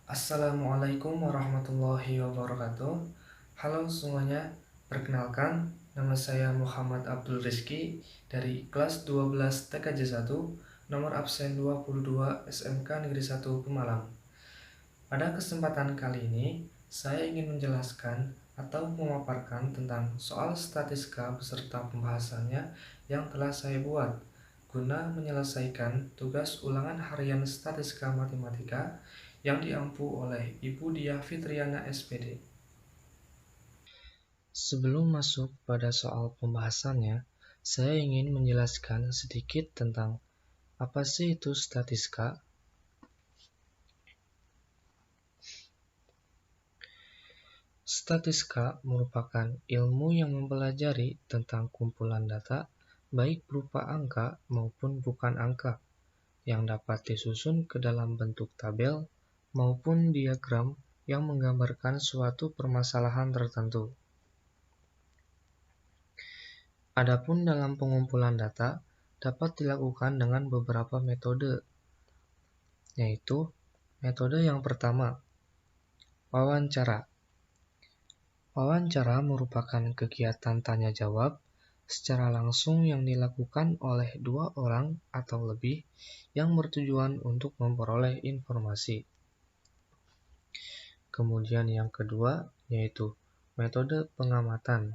Assalamualaikum warahmatullahi wabarakatuh. Halo semuanya, perkenalkan nama saya Muhammad Abdul Rizki dari kelas 12 TKJ 1, nomor absen 22 SMK Negeri 1 Pemalang. Pada kesempatan kali ini, saya ingin menjelaskan atau memaparkan tentang soal statistika beserta pembahasannya yang telah saya buat guna menyelesaikan tugas ulangan harian statistika matematika yang diampu oleh Ibu Diah Fitriana SPD. Sebelum masuk pada soal pembahasannya, saya ingin menjelaskan sedikit tentang apa sih itu statistika. Statistika merupakan ilmu yang mempelajari tentang kumpulan data, baik berupa angka maupun bukan angka, yang dapat disusun ke dalam bentuk tabel maupun diagram yang menggambarkan suatu permasalahan tertentu. Adapun dalam pengumpulan data dapat dilakukan dengan beberapa metode, yaitu metode yang pertama, wawancara. Wawancara merupakan kegiatan tanya-jawab secara langsung yang dilakukan oleh dua orang atau lebih yang bertujuan untuk memperoleh informasi. Kemudian yang kedua, yaitu metode pengamatan.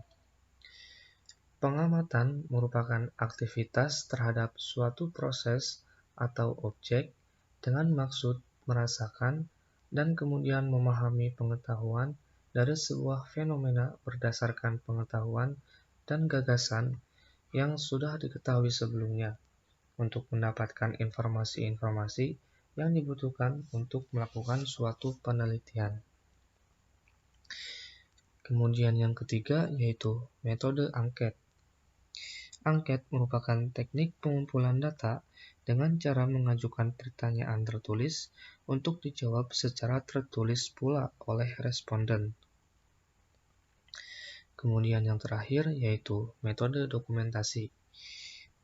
Pengamatan merupakan aktivitas terhadap suatu proses atau objek dengan maksud merasakan dan kemudian memahami pengetahuan dari sebuah fenomena berdasarkan pengetahuan dan gagasan yang sudah diketahui sebelumnya untuk mendapatkan informasi-informasi yang dibutuhkan untuk melakukan suatu penelitian. Kemudian yang ketiga yaitu metode angket. Angket merupakan teknik pengumpulan data dengan cara mengajukan pertanyaan tertulis untuk dijawab secara tertulis pula oleh responden. Kemudian yang terakhir yaitu metode dokumentasi.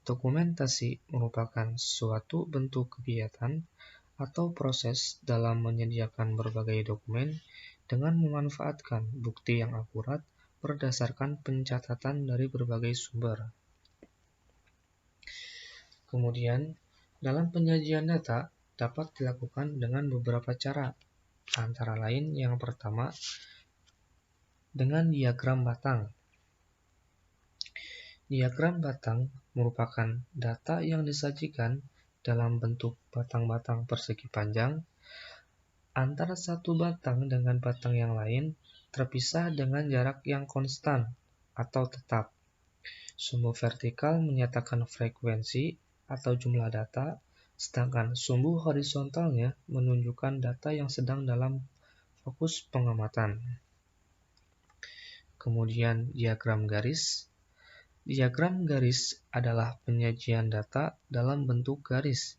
Dokumentasi merupakan suatu bentuk kegiatan atau proses dalam menyediakan berbagai dokumen dengan memanfaatkan bukti yang akurat berdasarkan pencatatan dari berbagai sumber. Kemudian, dalam penyajian data dapat dilakukan dengan beberapa cara, antara lain yang pertama, dengan diagram batang. Diagram batang merupakan data yang disajikan dalam bentuk batang-batang persegi panjang. Antara satu batang dengan batang yang lain terpisah dengan jarak yang konstan atau tetap. Sumbu vertikal menyatakan frekuensi atau jumlah data, sedangkan sumbu horizontalnya menunjukkan data yang sedang dalam fokus pengamatan. Kemudian diagram garis. Diagram garis adalah penyajian data dalam bentuk garis.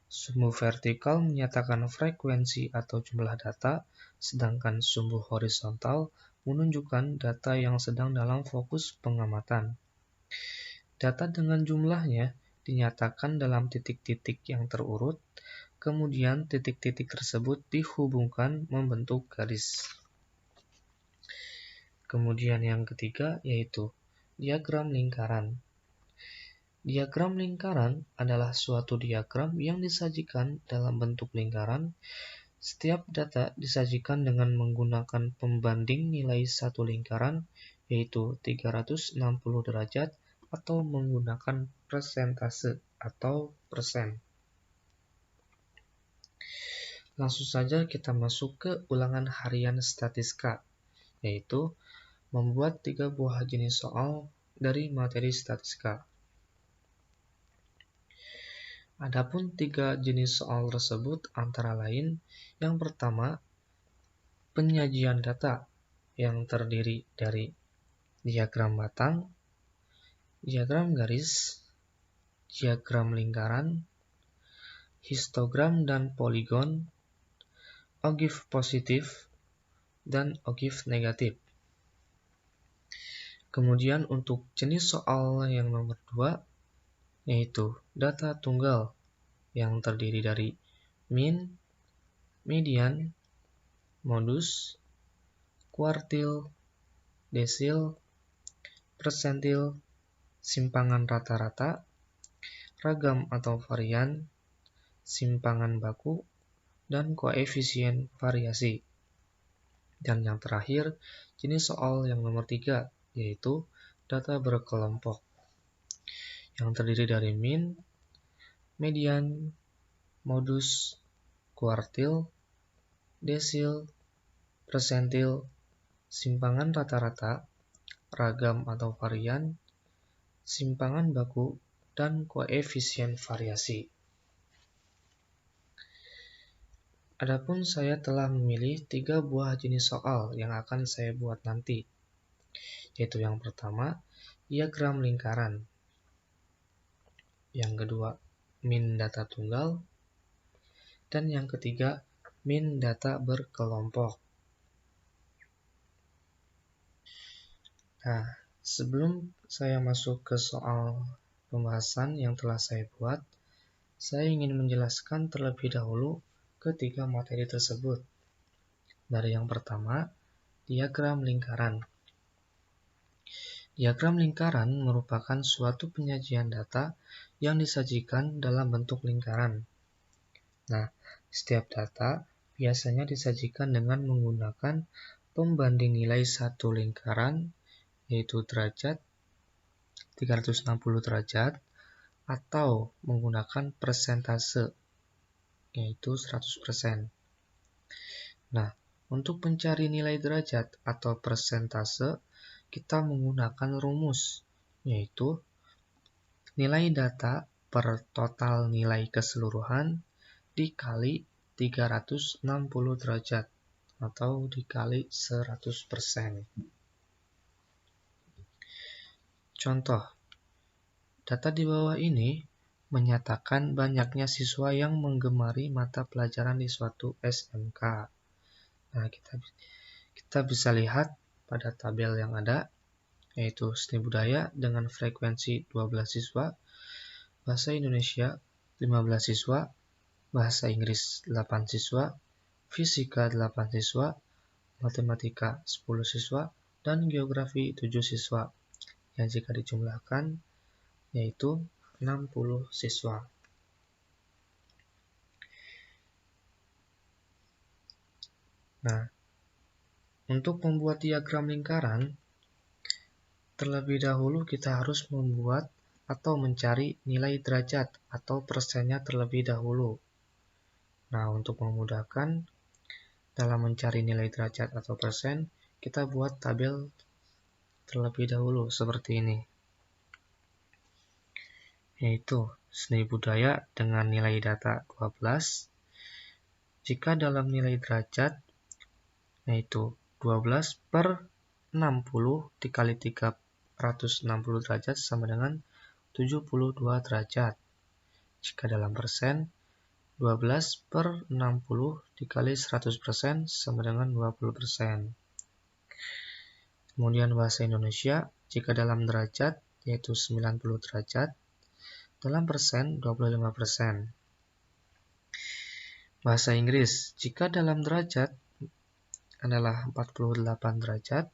Sumbu vertikal menyatakan frekuensi atau jumlah data, sedangkan sumbu horizontal menunjukkan data yang sedang dalam fokus pengamatan. Data dengan jumlahnya dinyatakan dalam titik-titik yang terurut, kemudian titik-titik tersebut dihubungkan membentuk garis. Kemudian yang ketiga yaitu diagram lingkaran. Diagram lingkaran adalah suatu diagram yang disajikan dalam bentuk lingkaran. Setiap data disajikan dengan menggunakan pembanding nilai satu lingkaran, yaitu 360 derajat atau menggunakan persentase atau persen. Langsung saja kita masuk ke ulangan harian statistika, yaitu membuat 3 buah jenis soal dari materi statistika. Adapun 3 jenis soal tersebut antara lain, yang pertama, penyajian data yang terdiri dari diagram batang, diagram garis, diagram lingkaran, histogram dan poligon, ogive positif, dan ogive negatif. Kemudian untuk jenis soal yang nomor 2, yaitu data tunggal yang terdiri dari min, median, modus, kuartil, desil, persentil, simpangan rata-rata, ragam atau varian, simpangan baku, dan koefisien variasi. Dan yang terakhir, jenis soal yang nomor 3, yaitu data berkelompok, yang terdiri dari min, median, modus, kuartil, desil, persentil, simpangan rata-rata, ragam atau varian, simpangan baku, dan koefisien variasi. Adapun saya telah memilih 3 buah jenis soal yang akan saya buat nanti, yaitu yang pertama, diagram lingkaran, yang kedua, min data tunggal, dan yang ketiga, min data berkelompok. Nah, sebelum saya masuk ke soal pembahasan yang telah saya buat, saya ingin menjelaskan terlebih dahulu ketiga materi tersebut. Dari yang pertama, diagram lingkaran. Diagram lingkaran merupakan suatu penyajian data yang disajikan dalam bentuk lingkaran. Nah, setiap data biasanya disajikan dengan menggunakan pembanding nilai satu lingkaran, yaitu derajat, 360 derajat, atau menggunakan persentase, yaitu 100%. Nah, untuk mencari nilai derajat atau persentase, kita menggunakan rumus, yaitu nilai data per total nilai keseluruhan dikali 360 derajat atau dikali 100%. Contoh, data di bawah ini menyatakan banyaknya siswa yang menggemari mata pelajaran di suatu SMK. Nah, kita bisa lihat pada tabel yang ada, yaitu seni budaya dengan frekuensi 12 siswa, bahasa Indonesia 15 siswa, bahasa Inggris 8 siswa, fisika 8 siswa, matematika 10 siswa, dan geografi 7 siswa, yang jika dijumlahkan yaitu 60 siswa. Nah, untuk membuat diagram lingkaran, terlebih dahulu kita harus membuat atau mencari nilai derajat atau persennya terlebih dahulu. Nah, untuk memudahkan dalam mencari nilai derajat atau persen, kita buat tabel terlebih dahulu seperti ini, yaitu seni budaya dengan nilai data 12. Jika dalam nilai derajat, yaitu 12 per 60 dikali 360 derajat sama dengan 72 derajat. Jika dalam persen, 12 per 60 dikali 100% sama dengan 20%. Kemudian bahasa Indonesia, jika dalam derajat, yaitu 90 derajat, dalam persen 25%. Bahasa Inggris, jika dalam derajat adalah 48 derajat,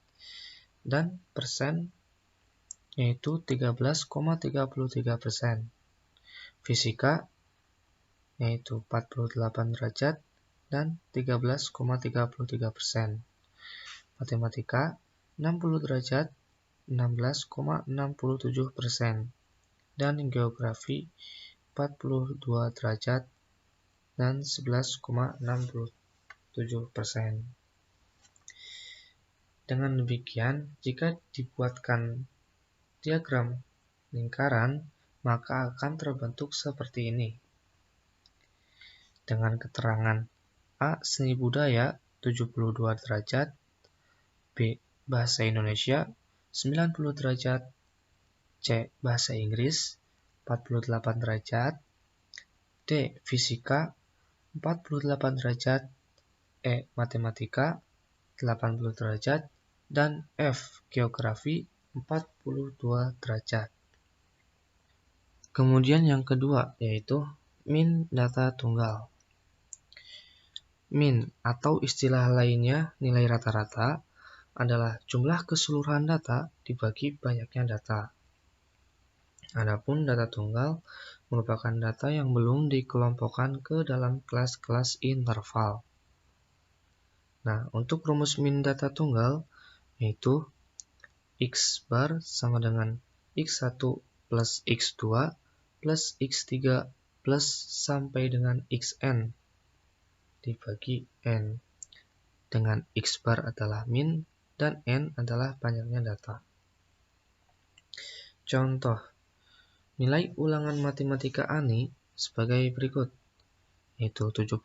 dan persen yaitu 13,33%. Fisika yaitu 48 derajat dan 13,33%. Matematika 60 derajat 16,67%. Dan geografi 42 derajat dan 11,67%. Dengan demikian, jika dibuatkan diagram lingkaran, maka akan terbentuk seperti ini. Dengan keterangan A. Seni budaya 72 derajat, B. Bahasa Indonesia 90 derajat, C. Bahasa Inggris 48 derajat, D. Fisika 48 derajat, E. Matematika 80 derajat, dan F. Geografi 42 derajat. Kemudian yang kedua yaitu min data tunggal. Min atau istilah lainnya nilai rata-rata adalah jumlah keseluruhan data dibagi banyaknya data. Adapun data tunggal merupakan data yang belum dikelompokkan ke dalam kelas-kelas interval. Nah, untuk rumus min data tunggal yaitu X bar sama dengan X1 plus X2 plus X3 plus sampai dengan Xn dibagi N, dengan X bar adalah min dan N adalah banyaknya data. Contoh, nilai ulangan matematika Ani sebagai berikut, yaitu 76,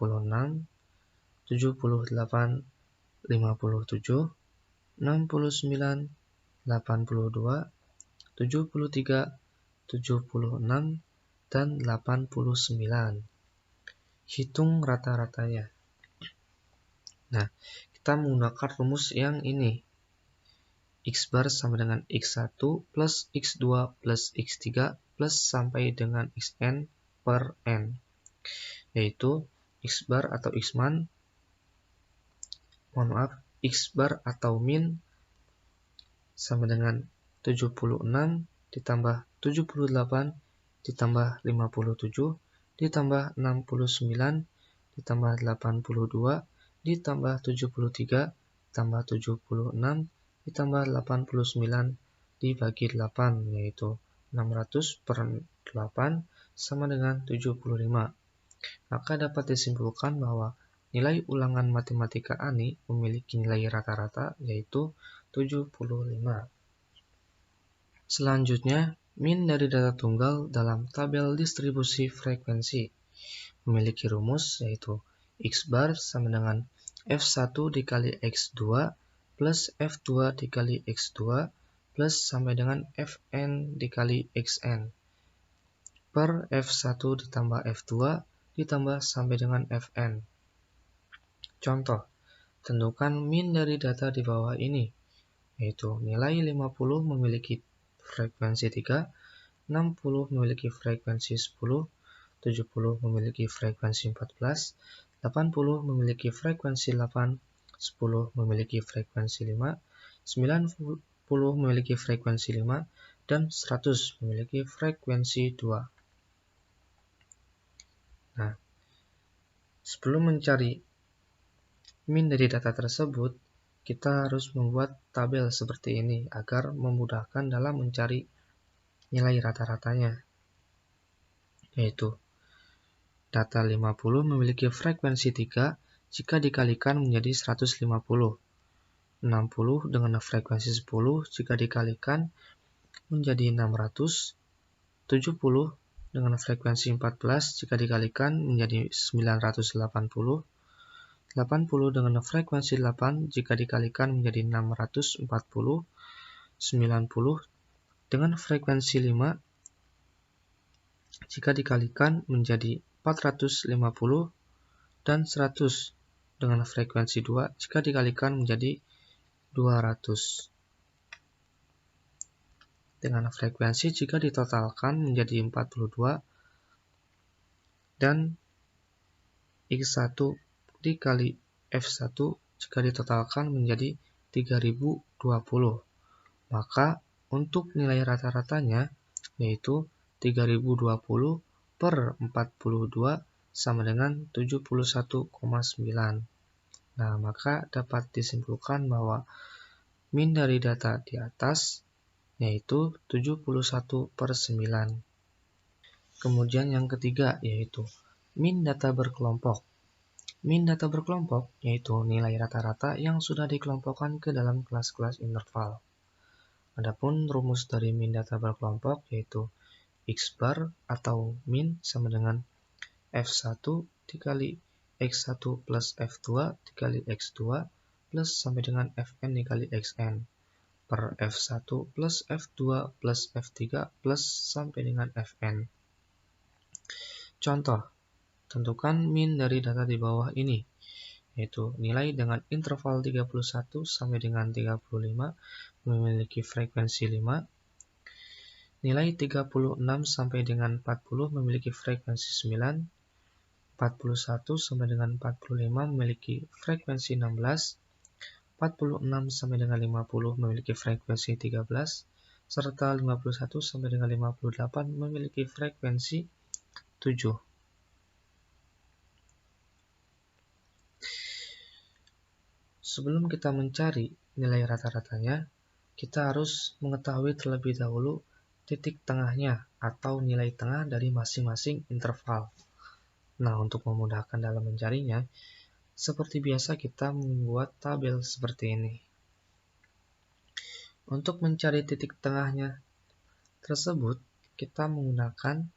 78, 57, 69, 82, 73, 76, dan 89. Hitung rata-ratanya. Nah, kita menggunakan rumus yang ini. X bar sama dengan X1 plus X2 plus X3 plus sampai dengan Xn per N. Yaitu X bar atau Xman, X bar atau min sama dengan 76 ditambah 78 ditambah 57 ditambah 69 ditambah 82 ditambah 73 ditambah 76 ditambah 89 dibagi 8, yaitu 600 per 8 sama dengan 75. Maka dapat disimpulkan bahwa nilai ulangan matematika Ani memiliki nilai rata-rata yaitu 75. Selanjutnya, min dari data tunggal dalam tabel distribusi frekuensi memiliki rumus yaitu X bar sama dengan F1 dikali X2 plus F2 dikali X2 plus sampai dengan Fn dikali Xn per F1 ditambah F2 ditambah sampai dengan Fn. Contoh, tentukan min dari data di bawah ini, yaitu nilai 50 memiliki frekuensi 3, 60 memiliki frekuensi 10, 70 memiliki frekuensi 14, 80 memiliki frekuensi 8, 10 memiliki frekuensi 5, 90 memiliki frekuensi 5, dan 100 memiliki frekuensi 2. Nah, sebelum mencari min dari data tersebut, kita harus membuat tabel seperti ini agar memudahkan dalam mencari nilai rata-ratanya, yaitu data 50 memiliki frekuensi 3 jika dikalikan menjadi 150. 60 dengan frekuensi 10 jika dikalikan menjadi 600. 70 dengan frekuensi 14 jika dikalikan menjadi 980. 80 dengan frekuensi 8 jika dikalikan menjadi 640. 90 dengan frekuensi 5 jika dikalikan menjadi 450, dan 100 dengan frekuensi 2 jika dikalikan menjadi 200. Dengan frekuensi jika ditotalkan menjadi 42, dan X1 dikali F1 jika ditotalkan menjadi 3020. Maka untuk nilai rata-ratanya yaitu 3020 per 42 sama dengan 71,9. Nah, maka dapat disimpulkan bahwa min dari data di atas yaitu 71 per 9. Kemudian yang ketiga yaitu min data berkelompok. Min data berkelompok yaitu nilai rata-rata yang sudah dikelompokkan ke dalam kelas-kelas interval. Adapun rumus dari min data berkelompok yaitu X bar atau min sama dengan F1 dikali X1 plus F2 dikali X2 plus sampai dengan Fn dikali Xn per F1 plus F2 plus F3 plus sampai dengan Fn. Contoh, tentukan min dari data di bawah ini, yaitu nilai dengan interval 31 sampai dengan 35 memiliki frekuensi 5, nilai 36 sampai dengan 40 memiliki frekuensi 9, 41 sampai dengan 45 memiliki frekuensi 16, 46 sampai dengan 50 memiliki frekuensi 13, serta 51 sampai dengan 58 memiliki frekuensi 7. Sebelum kita mencari nilai rata-ratanya, kita harus mengetahui terlebih dahulu titik tengahnya atau nilai tengah dari masing-masing interval. Nah, untuk memudahkan dalam mencarinya, seperti biasa kita membuat tabel seperti ini. Untuk mencari titik tengahnya tersebut, kita menggunakan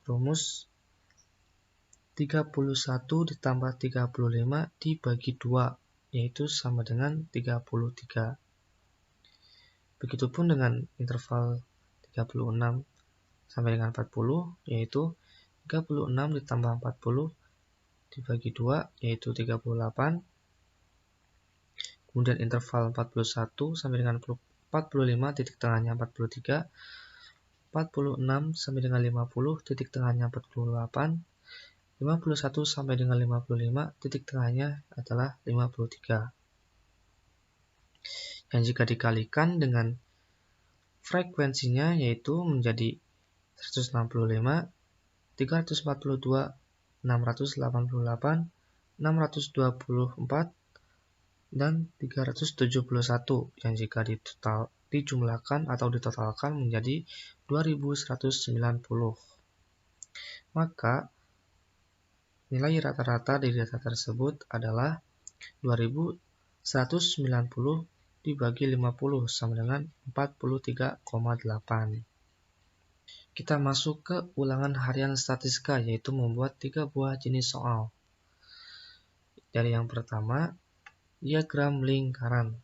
rumus 31 ditambah 35 dibagi 2, yaitu sama dengan 33. Begitupun dengan interval 36 sampai dengan 40, yaitu 36 ditambah 40 dibagi 2, yaitu 38. Kemudian interval 41 sampai dengan 45, titik tengahnya 43. 46 sampai dengan 50, titik tengahnya 48. 51 sampai dengan 55, titik tengahnya adalah 53. Yang jika dikalikan dengan frekuensinya yaitu menjadi 165, 342, 688, 624, dan 371 yang jika dijumlahkan atau ditotalkan menjadi 2190. Maka nilai rata-rata dari data tersebut adalah 2190 dibagi 50 sama dengan 43,8. Kita masuk ke ulangan harian statistika, yaitu membuat 3 buah jenis soal. Dari yang pertama, diagram lingkaran.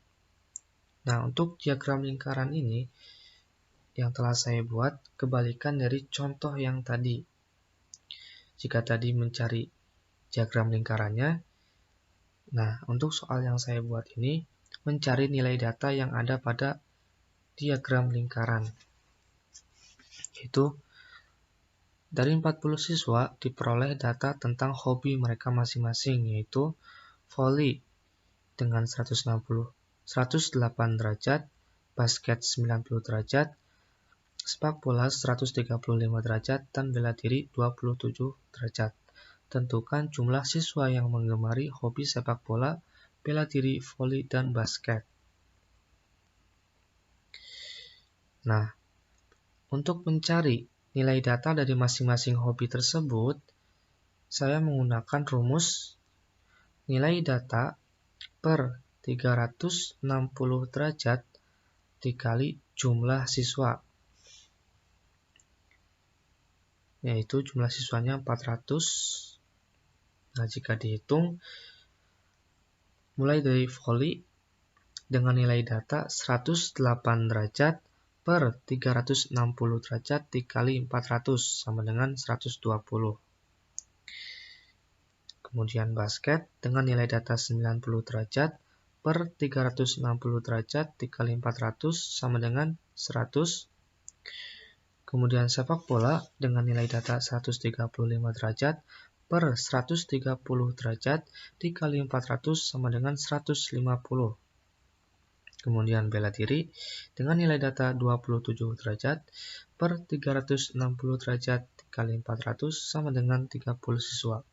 Nah, untuk diagram lingkaran ini yang telah saya buat kebalikan dari contoh yang tadi. Jika tadi mencari diagram lingkarannya, nah untuk soal yang saya buat ini mencari nilai data yang ada pada diagram lingkaran. Yaitu dari 40 siswa diperoleh data tentang hobi mereka masing-masing, yaitu voli dengan 108 derajat, basket 90 derajat, sepak bola 135 derajat, dan bela diri 27 derajat. Tentukan jumlah siswa yang menggemari hobi sepak bola, bela diri, voli, dan basket. Nah, untuk mencari nilai data dari masing-masing hobi tersebut, saya menggunakan rumus nilai data per 360 derajat dikali jumlah siswa, yaitu jumlah siswanya 400. Nah, jika dihitung mulai dari voli dengan nilai data 108 derajat per 360 derajat dikali 400 sama dengan 120. Kemudian basket dengan nilai data 90 derajat per 360 derajat dikali 400 sama dengan 100. Kemudian sepak bola dengan nilai data 135 derajat per 130 derajat dikali 400 sama dengan 150. Kemudian bela diri dengan nilai data 27 derajat per 360 derajat dikali 400 sama dengan 30 siswa.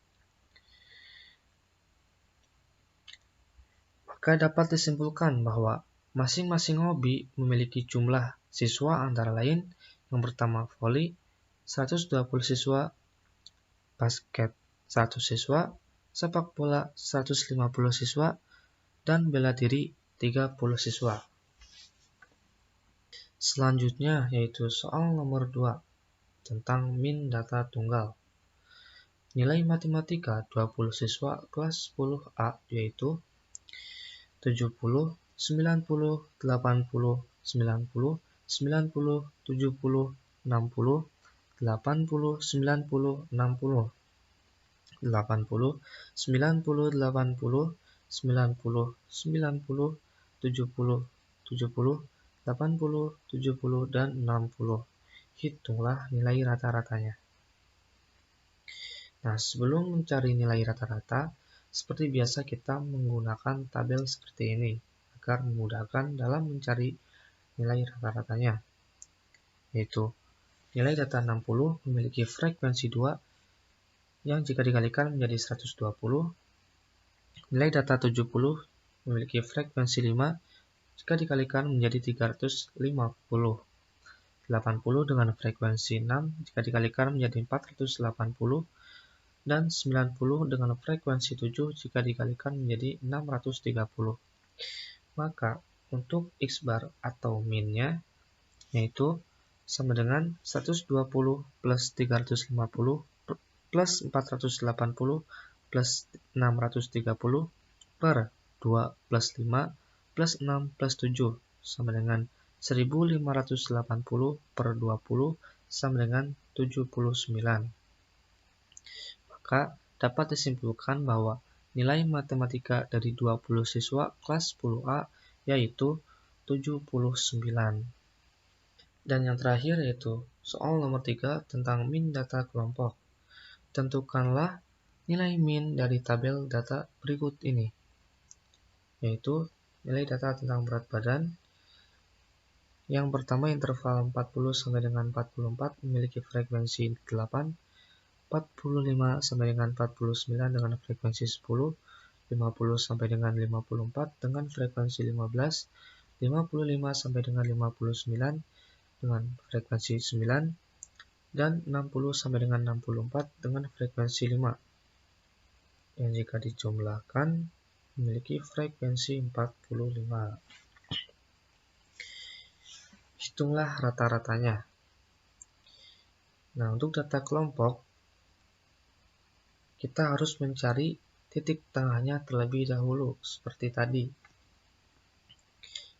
Maka dapat disimpulkan bahwa masing-masing hobi memiliki jumlah siswa antara lain yang pertama voli 120 siswa, basket 100 siswa, sepak bola 150 siswa, dan bela diri 30 siswa. Selanjutnya yaitu soal nomor 2 tentang min data tunggal. Nilai matematika 20 siswa kelas 10A yaitu 70, 90, 80, 90, 90, 70, 60, 80, 90, 60, 80, 90, 80, 90, 90, 70, 70, 80, 70, dan 60. Hitunglah nilai rata-ratanya. Nah, sebelum mencari nilai rata-rata, seperti biasa kita menggunakan tabel seperti ini agar memudahkan dalam mencari nilai rata-ratanya, yaitu nilai data 60 memiliki frekuensi 2 yang jika dikalikan menjadi 120, nilai data 70 memiliki frekuensi 5 jika dikalikan menjadi 350, 80 dengan frekuensi 6 jika dikalikan menjadi 480, dan 90 dengan frekuensi 7 jika dikalikan menjadi 630. Maka untuk X bar atau min-nya yaitu sama dengan 120 plus 350 plus 480 plus 630 per 2 plus 5 plus 6 plus 7 sama dengan 1580 per 20 sama dengan 79. Maka dapat disimpulkan bahwa nilai matematika dari 20 siswa kelas 10A yaitu 79. Dan yang terakhir yaitu soal nomor 3 tentang min data kelompok. Tentukanlah nilai min dari tabel data berikut ini, yaitu nilai data tentang berat badan. Yang pertama interval 40 sampai dengan 44 memiliki frekuensi 8, 45 sampai dengan 49 dengan frekuensi 10, 50 sampai dengan 54 dengan frekuensi 15, 55 sampai dengan 59 dengan frekuensi 9, dan 60 sampai dengan 64 dengan frekuensi 5, yang jika dijumlahkan memiliki frekuensi 45. Hitunglah rata-ratanya. Nah, untuk data kelompok, kita harus mencari titik tengahnya terlebih dahulu, seperti tadi.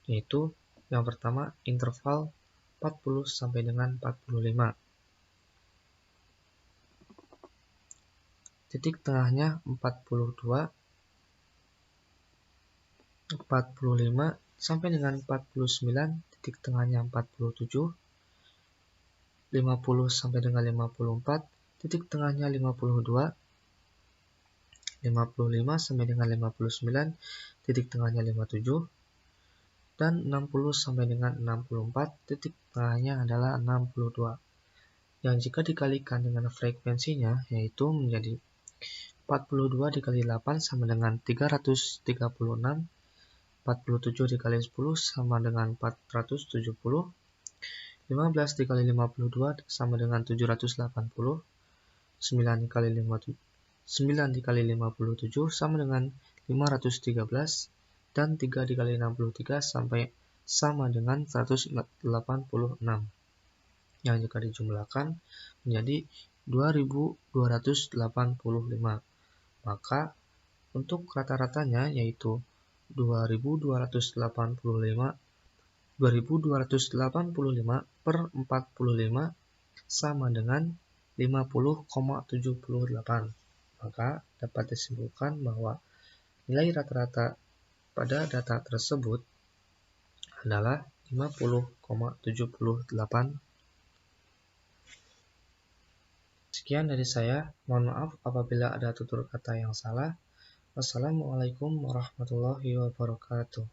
Yaitu, yang pertama, interval 40 sampai dengan 45. Titik tengahnya 42, 45 sampai dengan 49, titik tengahnya 47, 50 sampai dengan 54, titik tengahnya 52, 55 sampai dengan 59, titik tengahnya 57, dan 60 sampai dengan 64, titik tengahnya adalah 62. Yang jika dikalikan dengan frekuensinya yaitu menjadi 42 dikali 8 sama dengan 336, 47 dikali 10 sama dengan 470, 15 dikali 52 sama dengan 780, 9 dikali 57 sama dengan 513, dan 3 dikali 63 sampai sama dengan 186, yang jika dijumlahkan menjadi 2285. Maka untuk rata-ratanya yaitu 2285 per 45 sama dengan 50,78. Maka dapat disimpulkan bahwa nilai rata-rata pada data tersebut adalah 50,78. Sekian dari saya, mohon maaf apabila ada tutur kata yang salah. Wassalamualaikum warahmatullahi wabarakatuh.